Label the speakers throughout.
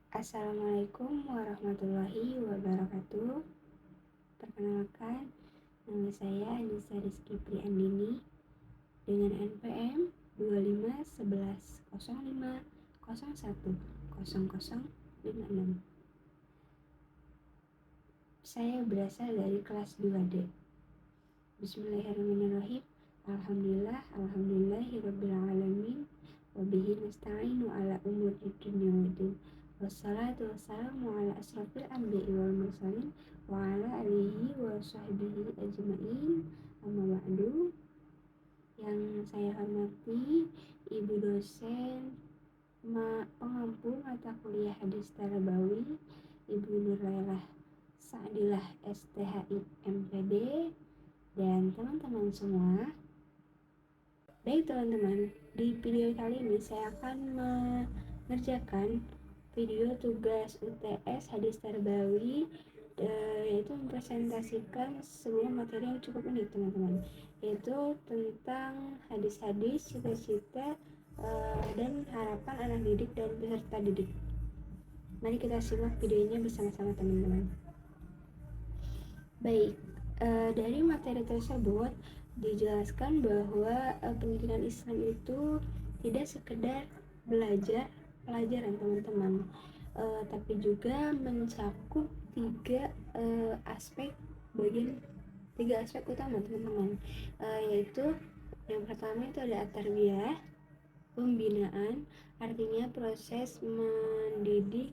Speaker 1: Assalamualaikum warahmatullahi wabarakatuh. Perkenalkan, nama saya Anissa Rizky Priandini dengan NPM 251105010056. Saya berasal dari kelas 2D. Bismillahirrahmanirrahim. Alhamdulillahirabbil wabihi nasta'inu ala umuri dunya waddin. Wassalatu wassalamu ala asrofil anbiya'i wal mursalin wa ala alihi wa sahbihi ajma'in. Amma ba'du. Yang saya hormati Ibu dosen pengampu mata kuliah hadis Tarabawi, Ibu Nurlailah Sa'dilah STHI MPD, dan teman-teman semua. Baik teman-teman, di video kali ini saya akan mengerjakan video tugas UTS hadis Tarabawi, yaitu mempresentasikan sebuah materi yang cukup unik teman-teman, yaitu tentang hadis-hadis, cita-cita, dan harapan anak didik dan peserta didik. Mari kita simak videonya bersama-sama teman-teman. Baik, dari materi tersebut dijelaskan bahwa pendidikan Islam itu tidak sekedar belajar pelajaran teman-teman, tapi juga mencakup tiga aspek utama teman-teman, yaitu yang pertama itu ada at-tarbiyah, pembinaan, artinya proses mendidik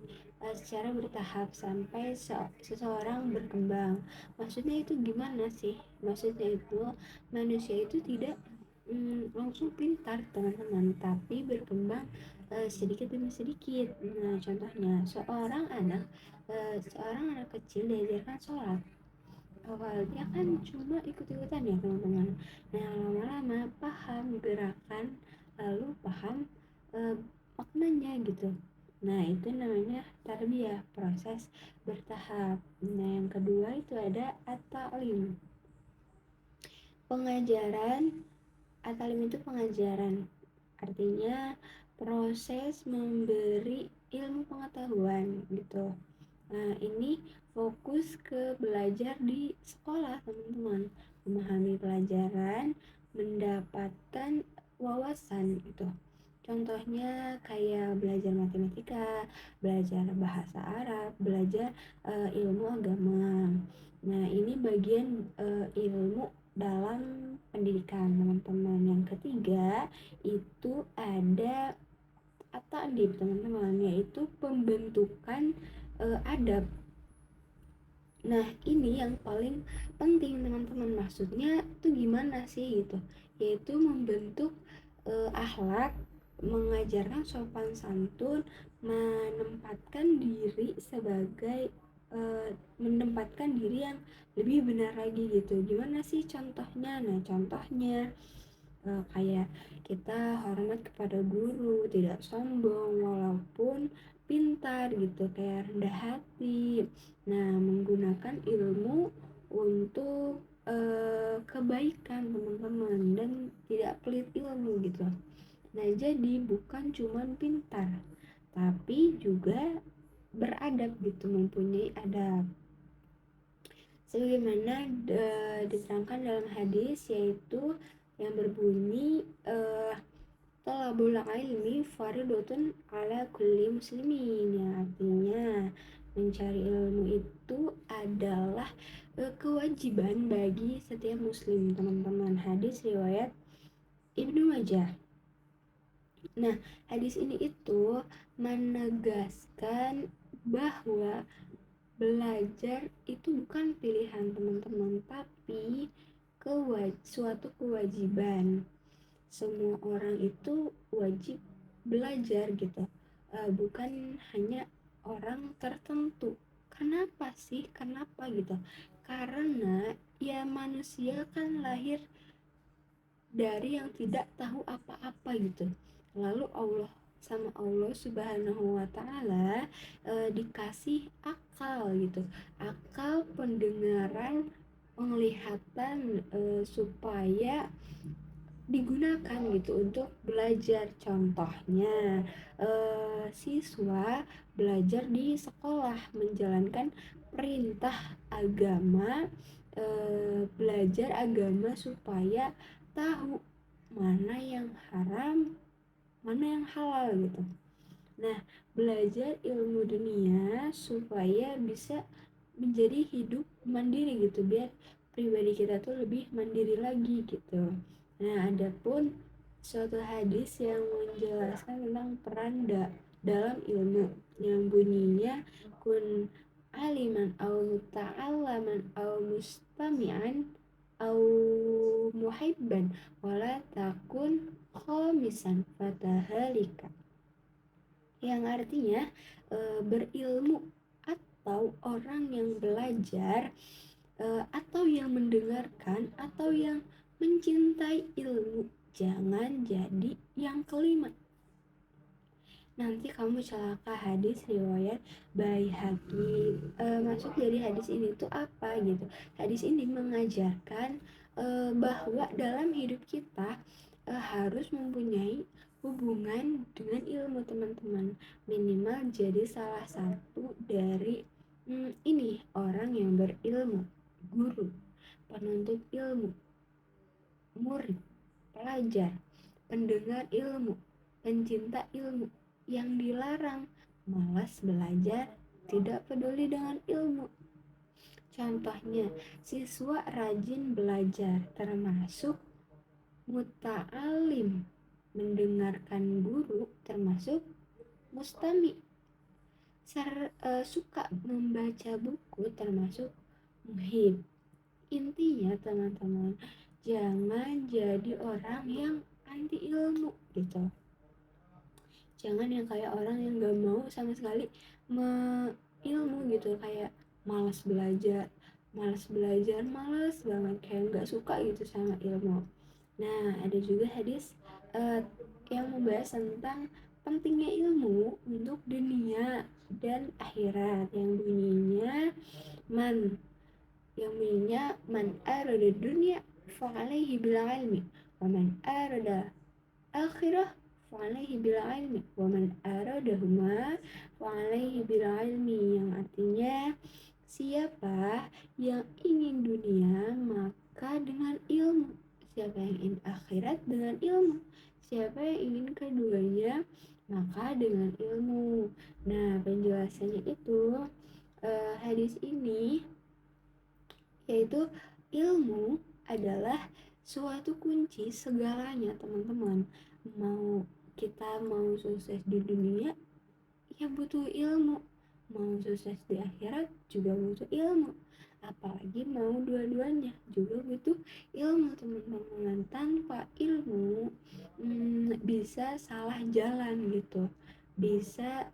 Speaker 1: secara bertahap sampai seseorang berkembang. Maksudnya itu gimana sih? Maksudnya itu manusia itu tidak langsung pintar teman-teman, tapi berkembang sedikit demi sedikit. Nah, contohnya seorang anak kecil diajarkan sholat. Awalnya kan cuma ikut-ikutan ya teman-teman. Nah, lama-lama paham gerakan, lalu paham maknanya gitu. Nah, itu namanya tarbiyah, proses bertahap. Nah, yang kedua itu ada at-ta'lim. Pengajaran. At-ta'lim itu pengajaran. Artinya proses memberi ilmu pengetahuan gitu. Nah, ini fokus ke belajar di sekolah, teman-teman. Memahami pelajaran, mendapatkan wawasan gitu. Contohnya kayak belajar matematika, belajar bahasa Arab, belajar ilmu agama. Nah, ini bagian ilmu dalam pendidikan, teman-teman. Yang ketiga itu ada at-ta'dib, teman-teman, yaitu pembentukan adab. Nah, ini yang paling penting, teman-teman. Maksudnya itu gimana sih gitu? Yaitu membentuk akhlak, mengajarkan sopan santun, menempatkan diri menempatkan diri yang lebih benar lagi gitu. Gimana sih contohnya? Nah, contohnya kayak kita hormat kepada guru, tidak sombong walaupun pintar gitu, kayak rendah hati. Nah, menggunakan ilmu untuk kebaikan teman-teman, dan tidak pelit ilmu gitu. Nah, jadi bukan cuman pintar, tapi juga beradab gitu, mempunyai adab. Sebagaimana diterangkan dalam hadis, yaitu yang berbunyi talabul ilmi fardhotun ala kulli muslimin, yang artinya mencari ilmu itu adalah kewajiban bagi setiap muslim, teman-teman. Hadis riwayat Ibnu Majah. Nah, hadis ini itu menegaskan bahwa belajar itu bukan pilihan, teman-teman, tapi suatu kewajiban. Semua orang itu wajib belajar gitu, bukan hanya orang tertentu. Kenapa sih? Kenapa gitu? Karena ya manusia kan lahir dari yang tidak tahu apa-apa gitu. Lalu Allah Subhanahu wa taala dikasih akal gitu. Akal, pendengaran, penglihatan, supaya digunakan gitu untuk belajar. Contohnya siswa belajar di sekolah menjalankan perintah agama, belajar agama supaya tahu mana yang haram, mana yang halal gitu. Nah, belajar ilmu dunia supaya bisa menjadi hidup mandiri gitu, biar pribadi kita tuh lebih mandiri lagi gitu. Nah, adapun suatu hadis yang menjelaskan tentang peran dalam ilmu yang bunyinya kun aliman au muta'allaman au mustami'an au muhibban wala takun khamisan fatahalika, yang artinya berilmu atau orang yang belajar, atau yang mendengarkan atau yang mencintai ilmu, jangan jadi yang kelima, nanti kamu celaka. Hadis riwayat Baihaqi. Maksud dari hadis ini tuh apa gitu? Hadis ini mengajarkan bahwa dalam hidup kita harus mempunyai hubungan dengan ilmu, teman-teman. Minimal jadi salah satu dari ini orang yang berilmu, guru, penuntut ilmu, murid, pelajar, pendengar ilmu, pencinta ilmu, yang dilarang malas belajar, tidak peduli dengan ilmu. Contohnya, siswa rajin belajar termasuk muta'alim, mendengarkan guru termasuk mustami, suka membaca buku termasuk muhib. Intinya teman-teman, jangan jadi orang yang anti ilmu gitu. Jangan yang kayak orang yang gak mau sama sekali ilmu gitu, kayak malas belajar, malas banget, kayak gak suka gitu sama ilmu. Nah, ada juga hadis yang membahas tentang pentingnya ilmu untuk dunia dan akhirat, yang bunyinya man arada dunia fa'alaihi bil ilmi wa man arada akhirah fa'alaihi bil ilmi wa man aradahuma fa'alaihi bil ilmi, yang artinya siapa yang ingin dunia maka dengan ilmu, siapa yang ingin akhirat dengan ilmu, siapa yang ingin keduanya maka dengan ilmu. Nah, penjelasannya itu hadis ini yaitu ilmu adalah suatu kunci segalanya, teman-teman. Mau sukses di dunia ya butuh ilmu, mau sukses di akhirat juga butuh ilmu, apalagi mau dua-duanya juga butuh ilmu, teman-teman. Tanpa ilmu bisa salah jalan gitu, bisa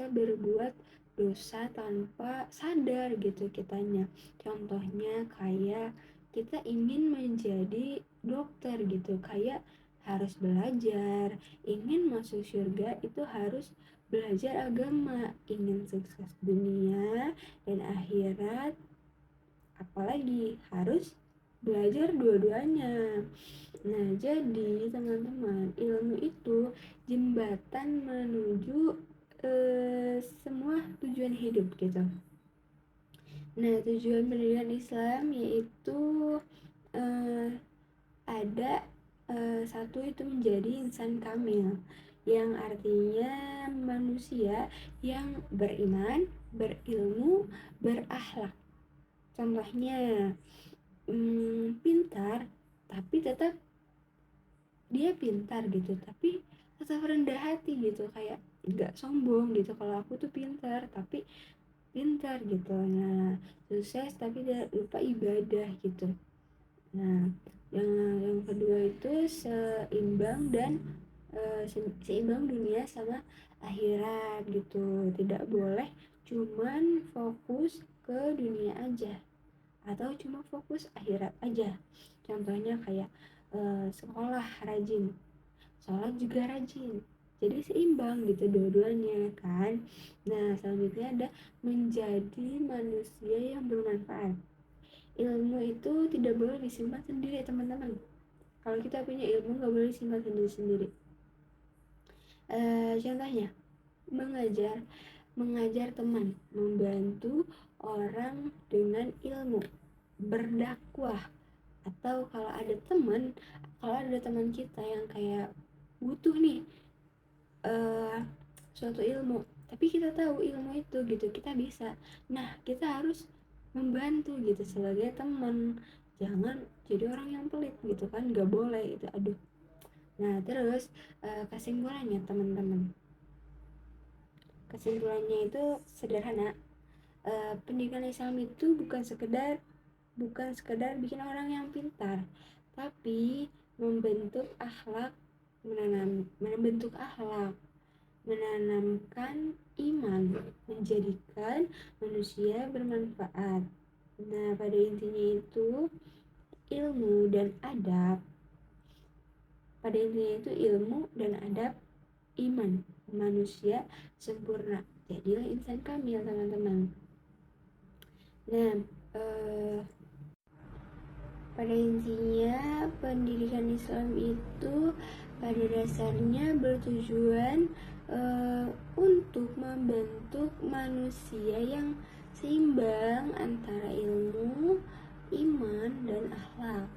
Speaker 1: berbuat dosa tanpa sadar gitu kitanya. Contohnya kayak kita ingin menjadi dokter gitu, kayak harus belajar. Ingin masuk surga itu harus belajar agama. Ingin sukses dunia dan akhirat apalagi harus belajar dua-duanya. Nah, jadi teman-teman, ilmu itu jembatan menuju semua tujuan hidup gitu. Nah, tujuan pendidikan Islam yaitu ada satu itu menjadi insan kamil, yang artinya manusia yang beriman, berilmu, berakhlak. Contohnya pintar tapi tetap dia pintar gitu, tapi tetap rendah hati gitu, kayak nggak sombong gitu kalau aku tuh pintar gitu. Nah, sukses tapi tidak lupa ibadah gitu. Nah, yang kedua itu seimbang dan seimbang dunia sama akhirat gitu. Tidak boleh cuman fokus ke dunia aja atau cuma fokus akhirat aja. Contohnya kayak sekolah rajin, sholat juga rajin, jadi seimbang gitu dua-duanya kan. Nah, selanjutnya ada menjadi manusia yang bermanfaat. Ilmu itu tidak boleh disimpan sendiri, teman-teman. Kalau kita punya ilmu nggak boleh simpan sendiri-sendiri. Contohnya mengajar teman, membantu orang dengan ilmu, berdakwah, atau kalau ada teman kita yang kayak butuh nih suatu ilmu, tapi kita tahu ilmu itu gitu, kita bisa, nah kita harus membantu gitu sebagai teman, jangan jadi orang yang pelit gitu kan, nggak boleh itu, aduh. Nah terus kesimpulannya teman-teman, kesimpulannya itu sederhana. Pendidikan Islam itu bukan sekedar bikin orang yang pintar, tapi membentuk akhlak, menanamkan iman, menjadikan manusia bermanfaat. Nah, pada intinya itu ilmu dan adab. Pada intinya itu ilmu dan adab, iman, manusia sempurna. Jadilah insan kamil, teman-teman. Nah, pada intinya pendidikan Islam itu pada dasarnya bertujuan untuk membentuk manusia yang seimbang antara ilmu, iman, dan akhlak.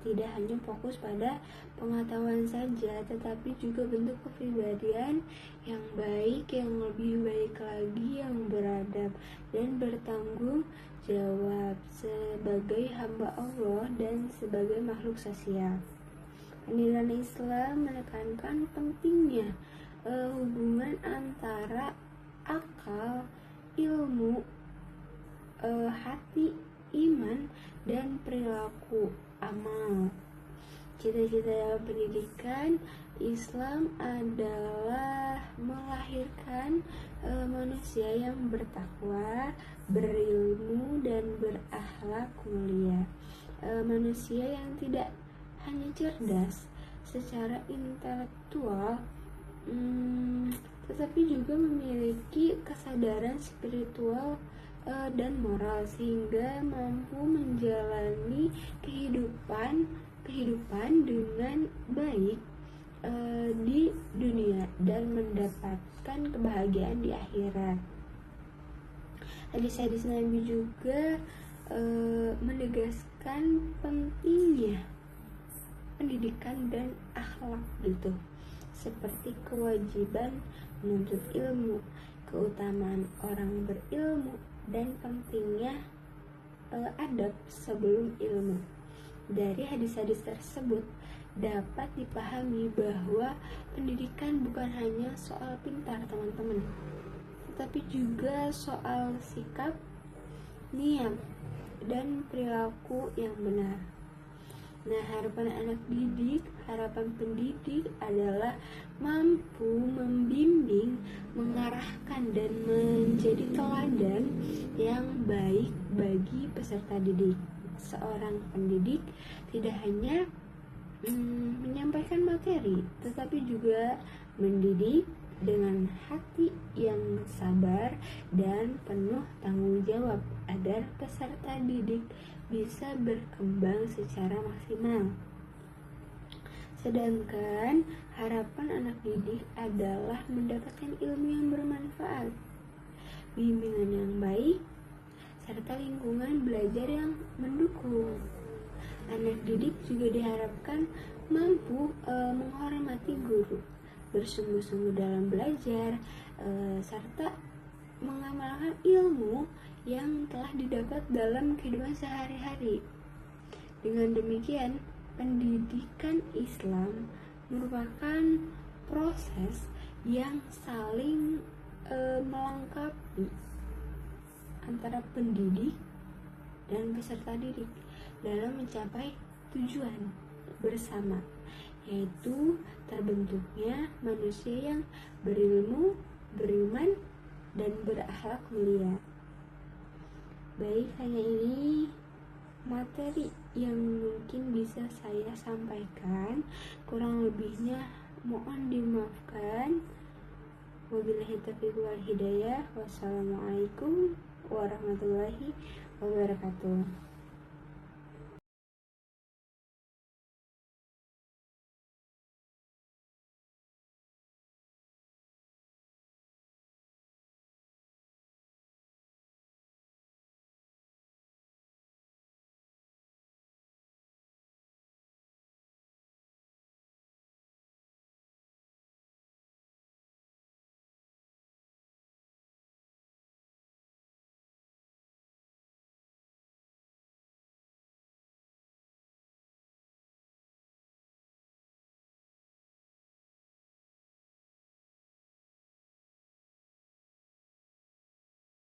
Speaker 1: Tidak hanya fokus pada pengetahuan saja, tetapi juga bentuk kepribadian yang baik, yang lebih baik lagi, yang beradab dan bertanggung jawab sebagai hamba Allah dan sebagai makhluk sosial. Pendidikan Islam menekankan pentingnya hubungan antara akal, ilmu, hati, iman, dan perilaku amal. Cita-cita pendidikan Islam adalah melahirkan manusia yang bertakwa, berilmu, dan berakhlak mulia. Manusia yang tidak hanya cerdas secara intelektual, tetapi juga memiliki kesadaran spiritual dan moral, sehingga mampu menjalani kehidupan dengan baik di dunia dan mendapatkan kebahagiaan di akhirat. Hadis-hadis Nabi juga menegaskan pentingnya pendidikan dan akhlak gitu, seperti kewajiban menuntut ilmu, keutamaan orang berilmu, dan pentingnya adab sebelum ilmu. Dari hadis-hadis tersebut dapat dipahami bahwa pendidikan bukan hanya soal pintar, teman-teman, tetapi juga soal sikap, niat, dan perilaku yang benar. Nah, harapan pendidik adalah mampu membimbing, mengarahkan, dan menjadi teladan yang baik bagi peserta didik. Seorang pendidik tidak hanya menyampaikan materi, tetapi juga mendidik dengan hati yang sabar dan penuh tanggung jawab agar peserta didik bisa berkembang secara maksimal. Sedangkan harapan anak didik adalah mendapatkan ilmu yang bermanfaat, bimbingan yang baik, serta lingkungan belajar yang mendukung. Anak didik juga diharapkan mampu menghormati guru, bersungguh-sungguh dalam belajar, serta mengamalkan ilmu yang telah didapat dalam kehidupan sehari-hari. Dengan demikian, pendidikan Islam merupakan proses yang saling melengkapi antara pendidik dan peserta didik dalam mencapai tujuan bersama, yaitu terbentuknya manusia yang berilmu, beriman, dan berakhlak mulia. Baik, hanya ini materi yang mungkin bisa saya sampaikan, kurang lebihnya mohon dimaafkan. Wabillahi taufiq wal hidayah. Wassalamualaikum warahmatullahi wabarakatuh.